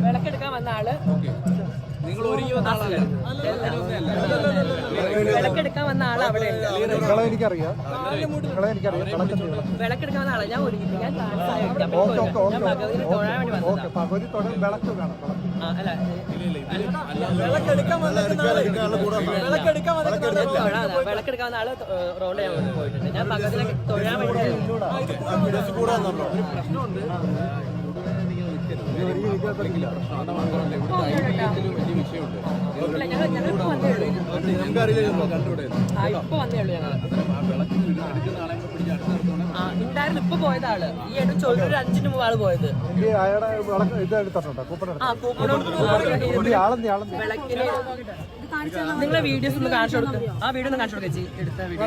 വിളക്കെടുക്കാൻ വന്ന ആള് നിങ്ങൾ ഒരുങ്ങി വന്ന ആളല്ല, വിളക്കെടുക്കാൻ വന്ന ആള് അവിടെ എനിക്കറിയാം. വിളക്കെടുക്കാൻ വന്ന ആളെ ഞാൻ ഒരുങ്ങി, ഞാൻ ഭഗവതിനെ തൊഴാൻ വേണ്ടി വന്നതാണ്. വിളക്കെടുക്കാൻ വന്ന ആള് റോഡിൽ പോയിട്ടുണ്ട്. ഞാൻ ഭഗവതിനെ തൊഴാൻ വേണ്ടി ഉണ്ടായിരുന്നു. ഇപ്പൊ പോയത് ആള് ഈ ഇടം ചോദിച്ചു, ഒരു 5 മുമ്പ് ആള് പോയത്. നിങ്ങളെ വീഡിയോസ് ഒന്ന് കാണിച്ചു കൊടുക്കും. ആ വീഡിയോ ഒന്ന് കാണിച്ചു കൊടുക്കാം. എടുത്ത വീഡിയോ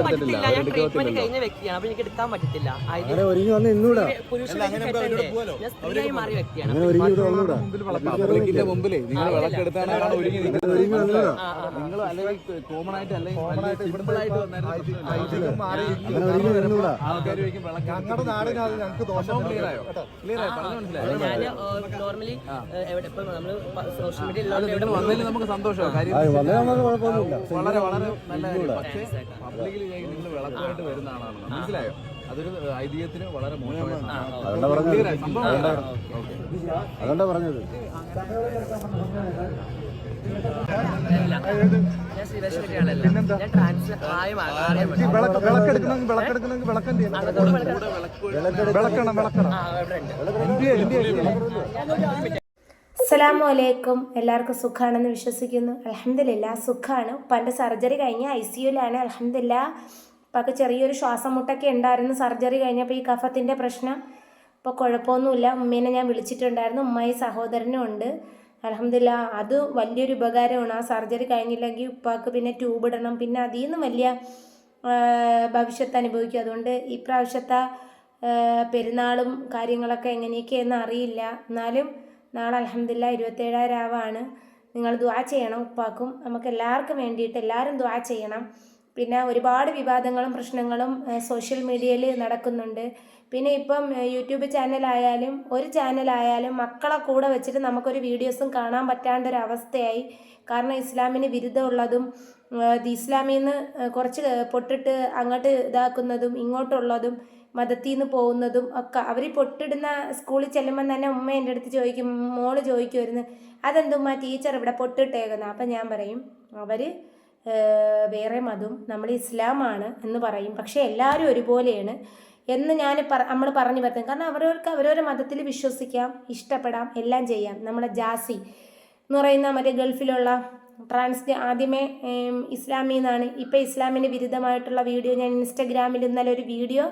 പറ്റില്ല. ഞാൻ ട്രീറ്റ്മെന്റ് കഴിഞ്ഞ വ്യക്തിയാണ്, അപ്പൊ എനിക്ക് എടുക്കാൻ പറ്റത്തില്ല. സ്ത്രീയായി മാറിയ വ്യക്തിയാണ്. കോമൺ ആയിട്ട് ഞാൻ നോർമലി എവിടെ ഇപ്പൊ നമ്മള് സോഷ്യൽ മീഡിയ നമുക്ക് സന്തോഷമാണ്. വളരെ വളരെ നല്ല കാര്യം. പക്ഷേ പബ്ലിക്കിൽ നിങ്ങൾ വിളക്കുമായിട്ട് വരുന്ന ആളാണ്, മനസ്സിലായോ? അതൊരു ഐതിഹ്യത്തിന് വളരെ മോശമാണ്. അതുകൊണ്ടാ പറഞ്ഞത്. അസ്സലാമു അലൈക്കും. എല്ലാവർക്കും സുഖമാണെന്ന് വിശ്വസിക്കുന്നു. അൽഹംദുലില്ലാ സുഖമാണ്. ഉപ്പാൻ്റെ സർജറി കഴിഞ്ഞ് ICUലാണ്. അൽഹംദുലില്ലാ ഉപ്പാക്ക് ചെറിയൊരു ശ്വാസം മുട്ടൊക്കെ ഉണ്ടായിരുന്നു. സർജറി കഴിഞ്ഞപ്പോൾ ഈ കഫത്തിൻ്റെ പ്രശ്നം ഇപ്പോൾ കുഴപ്പമൊന്നുമില്ല. ഉമ്മേനെ ഞാൻ വിളിച്ചിട്ടുണ്ടായിരുന്നു. ഉമ്മയും സഹോദരനും ഉണ്ട്. അൽഹംദുലില്ലാ അത് വലിയൊരു ഉപകാരമാണ്. ആ സർജറി കഴിഞ്ഞില്ലെങ്കിൽ ഉപ്പാക്ക് പിന്നെ ട്യൂബ് ഇടണം, പിന്നെ അതിൽ നിന്ന് വലിയ ഭവിഷ്യത്ത് അനുഭവിക്കും. അതുകൊണ്ട് ഈ പ്രാവശ്യത്തെ പെരുന്നാളും കാര്യങ്ങളൊക്കെ എങ്ങനെയൊക്കെയെന്ന് അറിയില്ല. എന്നാലും നാളെ അൽഹംദുലില്ലാ 27 രാവാണ്. നിങ്ങൾ ദുആ ചെയ്യണം ഉപ്പാക്കും നമുക്ക് എല്ലാവർക്കും വേണ്ടിയിട്ട്. എല്ലാവരും ദുആ ചെയ്യണം. പിന്നെ ഒരുപാട് വിവാദങ്ങളും പ്രശ്നങ്ങളും സോഷ്യൽ മീഡിയയിൽ നടക്കുന്നുണ്ട്. പിന്നെ ഇപ്പം യൂട്യൂബ് ചാനലായാലും ഒരു ചാനലായാലും മക്കളെ കൂടെ വെച്ചിട്ട് നമുക്കൊരു വീഡിയോസും കാണാൻ പറ്റാണ്ടൊരവസ്ഥയായി. കാരണം ഇസ്ലാമിന് വിരുദ്ധമുള്ളതും ഇസ്ലാമിൽ നിന്ന് കുറച്ച് പൊട്ടിട്ട് അങ്ങോട്ട് ഇതാക്കുന്നതും ഇങ്ങോട്ടുള്ളതും മതത്തിൽ നിന്ന് പോകുന്നതും ഒക്കെ. അവർ പൊട്ടിടുന്ന സ്കൂളിൽ ചെല്ലുമ്പം തന്നെ ഉമ്മ എൻ്റെ അടുത്ത് ചോദിക്കും, മോള് ചോദിക്കുമായിരുന്നു, അതെന്തുമ്മ ടീച്ചർ ഇവിടെ പൊട്ടിട്ടേക്കുന്നത്? അപ്പം ഞാൻ പറയും അവർ വേറെ മതം, നമ്മൾ ഇസ്ലാമാണ് എന്ന് പറയും. പക്ഷേ എല്ലാവരും ഒരുപോലെയാണ് എന്ന് നമ്മൾ പറഞ്ഞു പറ്റും. കാരണം അവരവർക്ക് അവരവരുടെ മതത്തിൽ വിശ്വസിക്കാം, ഇഷ്ടപ്പെടാം, എല്ലാം ചെയ്യാം. നമ്മളെ ജാസി എന്ന് പറയുന്ന മറ്റേ ഗൾഫിലുള്ള ആദ്യമേ ഇസ്ലാമിൽ നിന്നാണ്. ഇപ്പം ഇസ്ലാമിന് വിരുദ്ധമായിട്ടുള്ള വീഡിയോ ഞാൻ ഇൻസ്റ്റഗ്രാമിൽ ഇന്നലെ ഒരു വീഡിയോ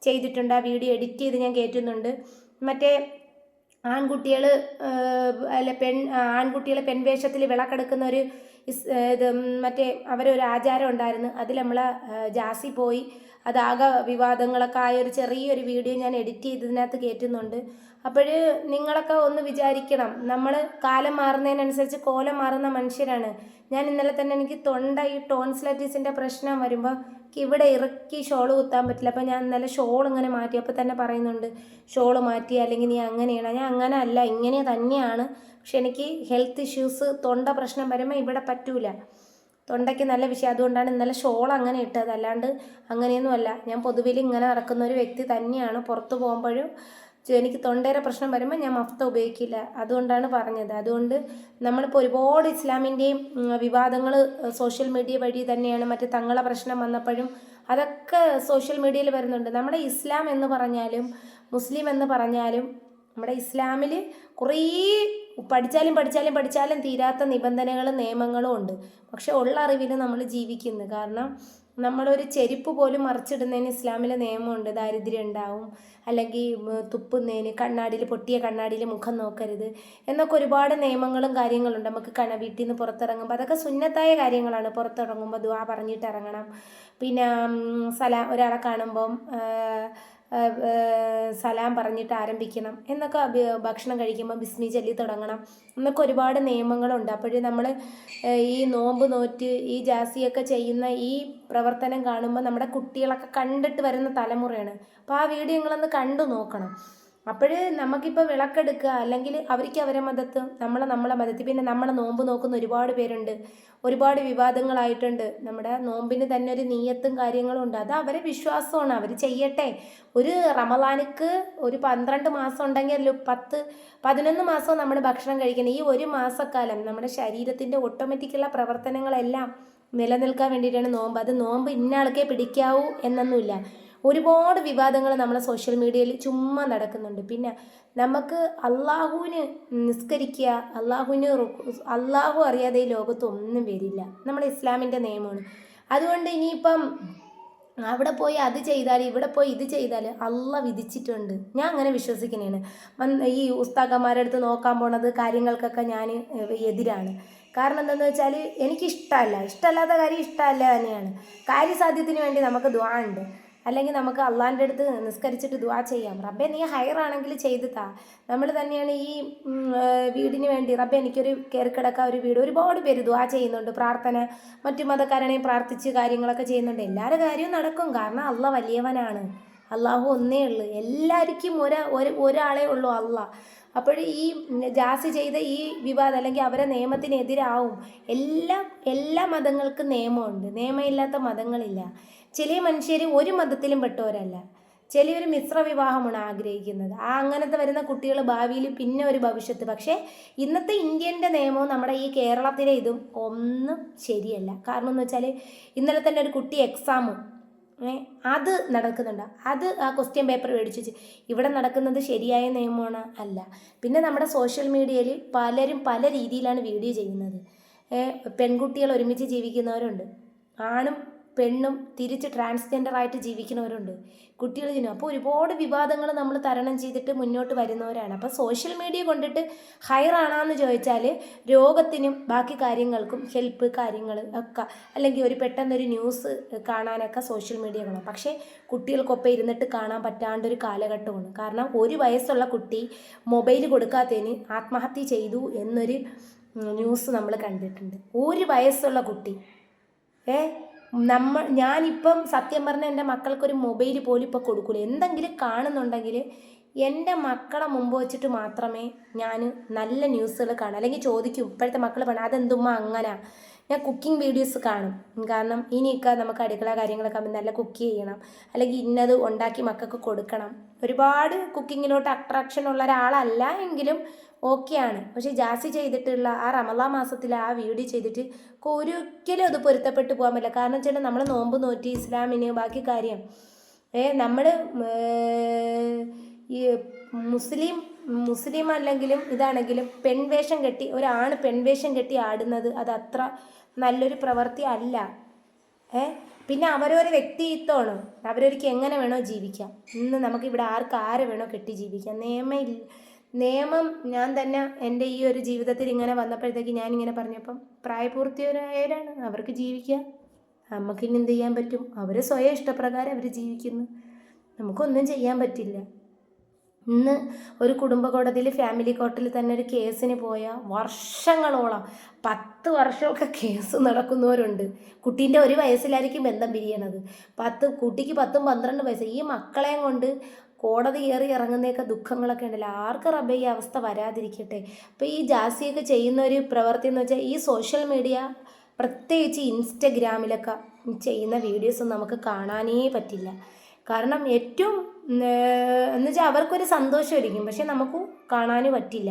ചെയ്തിട്ടുണ്ട്. ആ വീഡിയോ എഡിറ്റ് ചെയ്ത് ഞാൻ കയറ്റുന്നുണ്ട്. മറ്റേ ആൺകുട്ടികൾ ആൺകുട്ടികൾ പെൺവേഷത്തിൽ വിളക്കെടുക്കുന്ന ഒരു ഇത് മറ്റേ അവരൊരു ആചാരം ഉണ്ടായിരുന്നു. അതിൽ നമ്മൾ ജാസി പോയി അതാകെ വിവാദങ്ങളൊക്കെ ആയ ഒരു ചെറിയൊരു വീഡിയോ ഞാൻ എഡിറ്റ് ചെയ്തതിനകത്ത് കയറ്റുന്നുണ്ട്. അപ്പോൾ നിങ്ങളൊക്കെ ഒന്ന് വിചാരിക്കണം, നമ്മൾ കാലം മാറുന്നതിനനുസരിച്ച് കോലം മാറുന്ന മനുഷ്യരാണ്. ഞാൻ ഇന്നലെ തന്നെ എനിക്ക് ഈ ടോൺസിലൈറ്റിസിൻ്റെ പ്രശ്നം വരുമ്പോൾ ഇവിടെ ഇറക്കി ഷോൾ കുത്താൻ പറ്റില്ല. അപ്പോൾ ഞാൻ ഇന്നലെ ഷോൾ ഇങ്ങനെ മാറ്റി. അപ്പോൾ തന്നെ പറയുന്നുണ്ട് ഷോൾ മാറ്റി, അല്ലെങ്കിൽ നീ അങ്ങനെയാണ്. ഞാൻ അങ്ങനെ അല്ല, ഇങ്ങനെ തന്നെയാണ്. പക്ഷെ എനിക്ക് ഹെൽത്ത് ഇഷ്യൂസ്, തൊണ്ട പ്രശ്നം വരുമ്പോൾ ഇവിടെ പറ്റൂല. തൊണ്ടയ്ക്ക് നല്ല വിഷയം. അതുകൊണ്ടാണ് ഇന്നലെ ഷോൾ അങ്ങനെ ഇട്ടത്. അല്ലാണ്ട് അങ്ങനെയൊന്നുമല്ല. ഞാൻ പൊതുവിൽ ഇങ്ങനെ നടക്കുന്ന ഒരു വ്യക്തി തന്നെയാണ്. പുറത്ത് പോകുമ്പോഴും എനിക്ക് തൊണ്ടയുടെ പ്രശ്നം വരുമ്പോൾ ഞാൻ മഫ്ത ഉപയോഗിക്കില്ല. അതുകൊണ്ടാണ് പറഞ്ഞത്. അതുകൊണ്ട് നമ്മളിപ്പോൾ ഒരുപാട് ഇസ്ലാമിൻ്റെയും വിവാദങ്ങൾ സോഷ്യൽ മീഡിയ വഴി തന്നെയാണ്. മറ്റ് തങ്ങളെ പ്രശ്നം വന്നപ്പോഴും അതൊക്കെ സോഷ്യൽ മീഡിയയിൽ വരുന്നുണ്ട്. നമ്മുടെ ഇസ്ലാം എന്ന് പറഞ്ഞാലും മുസ്ലിം എന്ന് പറഞ്ഞാലും നമ്മുടെ ഇസ്ലാമിൽ കുറേ പഠിച്ചാലും തീരാത്ത നിബന്ധനകളും നിയമങ്ങളും ഉണ്ട്. പക്ഷെ ഉള്ള അറിവിൽ നമ്മൾ ജീവിക്കുന്നു. കാരണം നമ്മളൊരു ചെരുപ്പ് പോലും മറിച്ചിടുന്നതിന് ഇസ്ലാമിലെ നിയമമുണ്ട്. ദാരിദ്ര്യം ഉണ്ടാവും, അല്ലെങ്കിൽ തുപ്പുന്നതിന്, പൊട്ടിയ കണ്ണാടിയിൽ മുഖം നോക്കരുത് എന്നൊക്കെ ഒരുപാട് നിയമങ്ങളും കാര്യങ്ങളുണ്ട്. നമുക്ക് വീട്ടിൽ നിന്ന് പുറത്തിറങ്ങുമ്പോൾ അതൊക്കെ സുന്നത്തായ കാര്യങ്ങളാണ്. പുറത്തിറങ്ങുമ്പോൾ ദുആ പറഞ്ഞിട്ട് ഇറങ്ങണം. പിന്നെ ഒരാളെ കാണുമ്പം സലാം പറഞ്ഞിട്ട് ആരംഭിക്കണം എന്നൊക്കെ, ഭക്ഷണം കഴിക്കുമ്പോൾ ബിസ്മി ചൊല്ലി തുടങ്ങണം എന്നൊക്കെ ഒരുപാട് നിയമങ്ങളുണ്ട്. അപ്പോഴേ നമ്മൾ ഈ നോമ്പ് നോറ്റ് ഈ ജാസിയൊക്കെ ചെയ്യുന്ന ഈ പ്രവർത്തനം കാണുമ്പോൾ നമ്മുടെ കുട്ടികളൊക്കെ കണ്ടിട്ട് വരുന്ന തലമുറയാണ്. അപ്പോൾ ആ വീഡിയോ നിങ്ങളൊന്ന് കണ്ടു നോക്കണം. അപ്പോഴ് നമുക്കിപ്പോൾ വിളക്കെടുക്കുക, അല്ലെങ്കിൽ അവർക്ക് അവരെ മതത്ത്, നമ്മളെ മതത്തിൽ. പിന്നെ നമ്മളെ നോമ്പ് നോക്കുന്ന ഒരുപാട് പേരുണ്ട്, ഒരുപാട് വിവാദങ്ങളായിട്ടുണ്ട്. നമ്മുടെ നോമ്പിന് തന്നെ ഒരു നീയത്തും കാര്യങ്ങളും ഉണ്ട്. അത് അവരെ വിശ്വാസമാണ്, അവർ ചെയ്യട്ടെ. ഒരു റമദാനിക്ക് ഒരു 12 മാസം ഉണ്ടെങ്കിൽ 11 മാസം നമ്മൾ ഭക്ഷണം കഴിക്കണം. ഈ ഒരു മാസക്കാലം നമ്മുടെ ശരീരത്തിൻ്റെ ഓട്ടോമാറ്റിക്കുള്ള പ്രവർത്തനങ്ങളെല്ലാം നിലനിൽക്കാൻ വേണ്ടിയിട്ടാണ് നോമ്പ്. അത് നോമ്പ് ഇന്ന ആൾക്കേ പിടിക്കാവൂ എന്നൊന്നുമില്ല. ഒരുപാട് വിവാദങ്ങൾ നമ്മളെ സോഷ്യൽ മീഡിയയിൽ ചുമ്മാ നടക്കുന്നുണ്ട്. പിന്നെ നമുക്ക് അള്ളാഹുവിന് നിസ്കരിക്കുക, അള്ളാഹു അറിയാതെ ഈ ലോകത്ത് ഒന്നും വരില്ല. നമ്മുടെ ഇസ്ലാമിൻ്റെ നിയമമാണ്. അതുകൊണ്ട് ഇനിയിപ്പം അവിടെ പോയി അത് ചെയ്താൽ, ഇവിടെ പോയി ഇത് ചെയ്താൽ അള്ളാഹ് വിധിച്ചിട്ടുണ്ട്. ഞാൻ അങ്ങനെ വിശ്വസിക്കുന്നതാണ്. ഈ ഉസ്താദന്മാരുടെ അടുത്ത് നോക്കാൻ പോണത് കാര്യങ്ങൾക്കൊക്കെ ഞാൻ എതിരാണ്. കാരണം എന്താണെന്ന് വെച്ചാൽ ഇഷ്ടമല്ലാത്ത കാര്യം ഇഷ്ടമല്ല തന്നെയാണ്. കാര്യസാധ്യത്തിന് വേണ്ടി നമുക്ക് ദുആ ഉണ്ട്. അല്ലെങ്കിൽ നമുക്ക് അള്ളാഹിൻ്റെ അടുത്ത് നിസ്കരിച്ചിട്ട് ദുആ ചെയ്യാം. റബ്ബെ നീ ഹൈറാണെങ്കിൽ ചെയ്ത് താ. നമ്മൾ തന്നെയാണ് ഈ വീടിന് വേണ്ടി, റബ്ബെ എനിക്കൊരു കയറിക്കിടക്കാൻ ഒരു വീട്, ഒരുപാട് പേര് ദുആ ചെയ്യുന്നുണ്ട്. പ്രാർത്ഥന, മറ്റു മതക്കാരാണെങ്കിൽ പ്രാർത്ഥിച്ച് കാര്യങ്ങളൊക്കെ ചെയ്യുന്നുണ്ട്. എല്ലാവരുടെ കാര്യവും നടക്കും. കാരണം അള്ളാഹ് വലിയവനാണ്. അള്ളാഹു ഒന്നേ ഉള്ളൂ. എല്ലാവർക്കും ഒരാളേ ഉള്ളൂ, അള്ളാഹ്. അപ്പോൾ ഈ ജാസി ചെയ്ത ഈ വിവാദം അല്ലെങ്കിൽ അവരെ നിയമത്തിനെതിരാവും. എല്ലാ മതങ്ങൾക്കും നിയമമുണ്ട്, നിയമമില്ലാത്ത മതങ്ങളില്ല. ചില മനുഷ്യർ ഒരു മതത്തിലും പെട്ടവരല്ല. ചിലർ മിശ്ര വിവാഹമാണ് ആഗ്രഹിക്കുന്നത്. അങ്ങനത്തെ വരുന്ന കുട്ടികൾ ഭാവിയിൽ പിന്നെ ഒരു ഭവിഷ്യത്ത്. പക്ഷേ ഇന്നത്തെ ഇന്ത്യൻ്റെ നിയമവും നമ്മുടെ ഈ കേരളത്തിലെ ഇതും ഒന്നും ശരിയല്ല. കാരണം എന്ന് വെച്ചാൽ ഇന്നലെ തന്നെ ഒരു കുട്ടി എക്സാം അത് നടക്കുന്നുണ്ട്. അത് ആ ക്വസ്റ്റ്യൻ പേപ്പർ മേടിച്ച് വെച്ച് ഇവിടെ നടക്കുന്നത് ശരിയായ നിയമമാണ് അല്ല. പിന്നെ നമ്മുടെ സോഷ്യൽ മീഡിയയിൽ പലരും പല രീതിയിലാണ് വീഡിയോ ചെയ്യുന്നത്. പെൺകുട്ടികൾ ഒരുമിച്ച് ജീവിക്കുന്നവരുണ്ട്, ആണും പെണ്ണും തിരിച്ച് ട്രാൻസ്ജെൻഡറായിട്ട് ജീവിക്കുന്നവരുണ്ട്, കുട്ടികൾ ചെയ്യുന്നു. അപ്പോൾ ഒരുപാട് വിവാദങ്ങൾ നമ്മൾ തരണം ചെയ്തിട്ട് മുന്നോട്ട് വരുന്നവരാണ്. അപ്പോൾ സോഷ്യൽ മീഡിയ കൊണ്ടിട്ട് ഹൈറാണെന്ന് ചോദിച്ചാൽ രോഗത്തിനും ബാക്കി കാര്യങ്ങൾക്കും ഹെൽപ്പ് കാര്യങ്ങൾ ഒക്കെ, അല്ലെങ്കിൽ ഒരു പെട്ടെന്നൊരു ന്യൂസ് കാണാനൊക്കെ സോഷ്യൽ മീഡിയ കാണാം. പക്ഷേ കുട്ടികൾക്കൊപ്പം ഇരുന്നിട്ട് കാണാൻ പറ്റാണ്ടൊരു കാലഘട്ടമാണ്. കാരണം 1 വയസ്സുള്ള കുട്ടി മൊബൈൽ കൊടുക്കാത്തതിന് ആത്മഹത്യ ചെയ്തു എന്നൊരു ന്യൂസ് നമ്മൾ കണ്ടിട്ടുണ്ട്. 1 വയസ്സുള്ള കുട്ടി. ഞാനിപ്പം സത്യം പറഞ്ഞാൽ എൻ്റെ മക്കൾക്കൊരു മൊബൈൽ പോലും ഇപ്പോൾ കൊടുക്കില്ല. എന്തെങ്കിലും കാണുന്നുണ്ടെങ്കിൽ എൻ്റെ മക്കളെ മുമ്പ് വെച്ചിട്ട് മാത്രമേ ഞാൻ നല്ല ന്യൂസുകൾ കാണും. അല്ലെങ്കിൽ ചോദിക്കും, ഇപ്പോഴത്തെ മക്കൾ പറഞ്ഞാൽ അതെന്തുമ്മ അങ്ങനെ. ഞാൻ കുക്കിംഗ് വീഡിയോസ് കാണും. കാരണം ഇനിയൊക്കെ നമുക്ക് അടുക്കള കാര്യങ്ങളൊക്കെ നല്ല കുക്ക് ചെയ്യണം, അല്ലെങ്കിൽ ഇന്നത് ഉണ്ടാക്കി മക്കൾക്ക് കൊടുക്കണം. ഒരുപാട് കുക്കിങ്ങിലോട്ട് അട്രാക്ഷൻ ഉള്ള ഒരാളല്ല എങ്കിലും ഓക്കെയാണ്. പക്ഷേ ജാസി ചെയ്തിട്ടുള്ള ആ റമദാൻ മാസത്തിൽ ആ വീഡിയോ ചെയ്തിട്ട് ഒരിക്കലും അത് പൊരുത്തപ്പെട്ട് പോകാൻ പറ്റില്ല. കാരണം വെച്ചാൽ നമ്മൾ നോമ്പ് നോറ്റി ഇസ്ലാമിന് ബാക്കി കാര്യം നമ്മൾ ഈ മുസ്ലിം അല്ലെങ്കിലും ഇതാണെങ്കിലും പെൺവേഷം കെട്ടി ഒരാണ് പെൺവേഷം കെട്ടി ആടുന്നത് അത് അത്ര നല്ലൊരു പ്രവൃത്തി അല്ല. പിന്നെ അവരൊരു വ്യക്തിത്വമാണ്, അവരൊരിക്കൽ എങ്ങനെ വേണോ ജീവിക്കാം. ഇന്ന് നമുക്കിവിടെ ആരെ വേണോ കെട്ടി ജീവിക്കാം. നിയമം ഞാൻ തന്നെ എൻ്റെ ഈ ഒരു ജീവിതത്തിൽ ഇങ്ങനെ വന്നപ്പോഴത്തേക്ക് ഞാനിങ്ങനെ പറഞ്ഞപ്പം പ്രായപൂർത്തിയായവരാണ്, അവർക്ക് ജീവിക്കാം. നമുക്കിനി എന്ത് ചെയ്യാൻ പറ്റും? അവർ സ്വയം ഇഷ്ടപ്രകാരം അവർ ജീവിക്കുന്നു, നമുക്കൊന്നും ചെയ്യാൻ പറ്റില്ല. ഇന്ന് ഒരു കുടുംബ കോടതിയിൽ ഫാമിലി കോർട്ടിൽ തന്നെ ഒരു കേസിന് പോയാൽ വർഷങ്ങളോളം 10 വർഷമൊക്കെ കേസ് നടക്കുന്നവരുണ്ട്. കുട്ടീൻ്റെ 1 വയസ്സിലായിരിക്കും ബന്ധം പിരിയണത്. കുട്ടിക്ക് 10ഉം 12 വയസ്സ്. ഈ മക്കളെയും കൊണ്ട് കോടതി കയറി ഇറങ്ങുന്നതൊക്കെ ദുഃഖങ്ങളൊക്കെ ഉണ്ടല്ലോ. ആർക്ക് റബ്ബേ ഈ അവസ്ഥ വരാതിരിക്കട്ടെ. അപ്പോൾ ഈ ജാസിയൊക്കെ ചെയ്യുന്ന ഒരു പ്രവൃത്തി എന്ന് വെച്ചാൽ ഈ സോഷ്യൽ മീഡിയ, പ്രത്യേകിച്ച് ഇൻസ്റ്റഗ്രാമിലൊക്കെ ചെയ്യുന്ന വീഡിയോസ് നമുക്ക് കാണാനേ പറ്റില്ല. കാരണം ഏറ്റവും എന്ന് വെച്ചാൽ അവർക്കൊരു സന്തോഷമായിരിക്കും, പക്ഷെ നമുക്ക് കാണാനും പറ്റില്ല.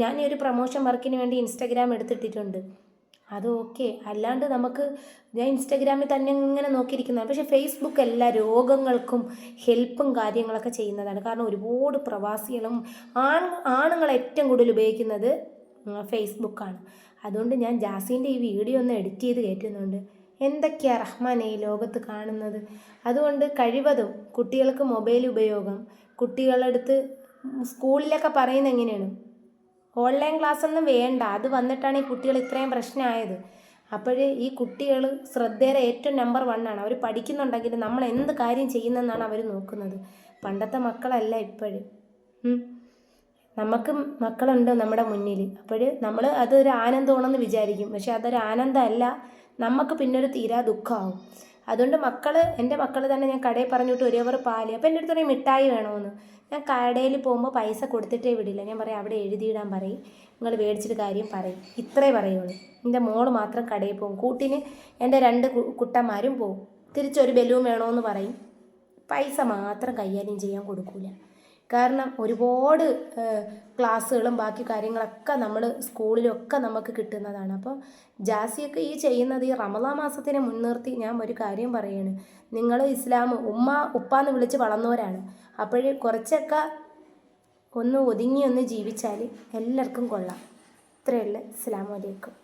ഞാൻ ഈ ഒരു പ്രൊമോഷൻ വർക്കിന് വേണ്ടി ഇൻസ്റ്റഗ്രാം എടുത്തിട്ടിട്ടുണ്ട്. അത് ഓക്കെ. അല്ലാണ്ട് നമുക്ക് ഞാൻ ഇൻസ്റ്റഗ്രാമിൽ തന്നെ ഇങ്ങനെ നോക്കിയിരിക്കുന്നതാണ്. പക്ഷേ ഫേസ്ബുക്ക് എല്ലാ രോഗങ്ങൾക്കും ഹെൽപ്പും കാര്യങ്ങളൊക്കെ ചെയ്യുന്നതാണ്. കാരണം ഒരുപാട് പ്രവാസികളും ആണുങ്ങൾ ഏറ്റവും കൂടുതൽ ഉപയോഗിക്കുന്നത് ഫേസ്ബുക്കാണ്. അതുകൊണ്ട് ഞാൻ ജാസീൻ്റെ ഈ വീഡിയോ ഒന്ന് എഡിറ്റ് ചെയ്ത് കയറ്റുന്നുണ്ട്. എന്തൊക്കെയാണ് റഹ്മാനെ ഈ ലോകത്ത് കാണുന്നത്. അതുകൊണ്ട് കഴിവതും കുട്ടികൾക്ക് മൊബൈൽ ഉപയോഗം കുട്ടികളുടെ അടുത്ത് സ്കൂളിലൊക്കെ പറയുന്നത് എങ്ങനെയാണ്, ഓൺലൈൻ ക്ലാസ്സൊന്നും വേണ്ട, അത് വന്നിട്ടാണ് ഈ കുട്ടികൾ ഇത്രയും പ്രശ്നമായത്. അപ്പോൾ ഈ കുട്ടികൾ ശ്രദ്ധയുടെ ഏറ്റവും നമ്പർ 1 ആണ്. അവർ പഠിക്കുന്നുണ്ടെങ്കിൽ നമ്മൾ എന്ത് കാര്യം ചെയ്യുന്നതെന്നാണ് അവർ നോക്കുന്നത്. പണ്ടത്തെ മക്കളല്ല ഇപ്പോഴും. നമുക്ക് മക്കളുണ്ട് നമ്മുടെ മുന്നിൽ. അപ്പോൾ നമ്മൾ അതൊരു ആനന്ദമാണെന്ന് വിചാരിക്കും. പക്ഷെ അതൊരു ആനന്ദമല്ല, നമുക്ക് പിന്നൊരു തീരാ ദുഃഖമാവും. അതുകൊണ്ട് എൻ്റെ മക്കൾ തന്നെ ഞാൻ കടയിൽ പറഞ്ഞിട്ട് ഒരേ ഒരു പാല്, അപ്പോൾ എൻ്റെ അടുത്ത് പറയും മിഠായി വേണമെന്ന്. ഞാൻ കടയിൽ പോകുമ്പോൾ പൈസ കൊടുത്തിട്ടേ വിടില്ല. ഞാൻ പറയും അവിടെ എഴുതിയിടാൻ പറയും, നിങ്ങൾ മേടിച്ചിട്ട് കാര്യം പറയും, ഇത്രേ പറയുള്ളൂ. എൻ്റെ മോള് മാത്രം കടയിൽ പോകും. കൂട്ടിന് എൻ്റെ 2 കുട്ടന്മാരും പോകും. തിരിച്ചൊരു ബലൂൺ വേണമെന്ന് പറയും. പൈസ മാത്രം കൈകാര്യം ചെയ്യാൻ കൊടുക്കില്ല. കാരണം ഒരുപാട് ക്ലാസ്സുകളും ബാക്കി കാര്യങ്ങളൊക്കെ നമ്മൾ സ്കൂളിലൊക്കെ നമുക്ക് കിട്ടുന്നതാണ്. അപ്പോൾ ജാസിയൊക്കെ ഈ ചെയ്യുന്നത് ഈ റമദാൻ മാസത്തിനെ മുൻനിർത്തി ഞാൻ ഒരു കാര്യം പറയുകയാണ്. നിങ്ങൾ ഇസ്ലാം ഉപ്പ എന്ന് വിളിച്ച് വളർന്നവരാണ്. അപ്പോൾ കുറച്ചൊക്കെ ഒന്ന് ഒതുങ്ങി ഒന്ന് ജീവിച്ചാൽ എല്ലാവർക്കും കൊള്ളാം. ഇത്രയേ ഉള്ളൂ. അസ്സലാമു അലൈക്കും.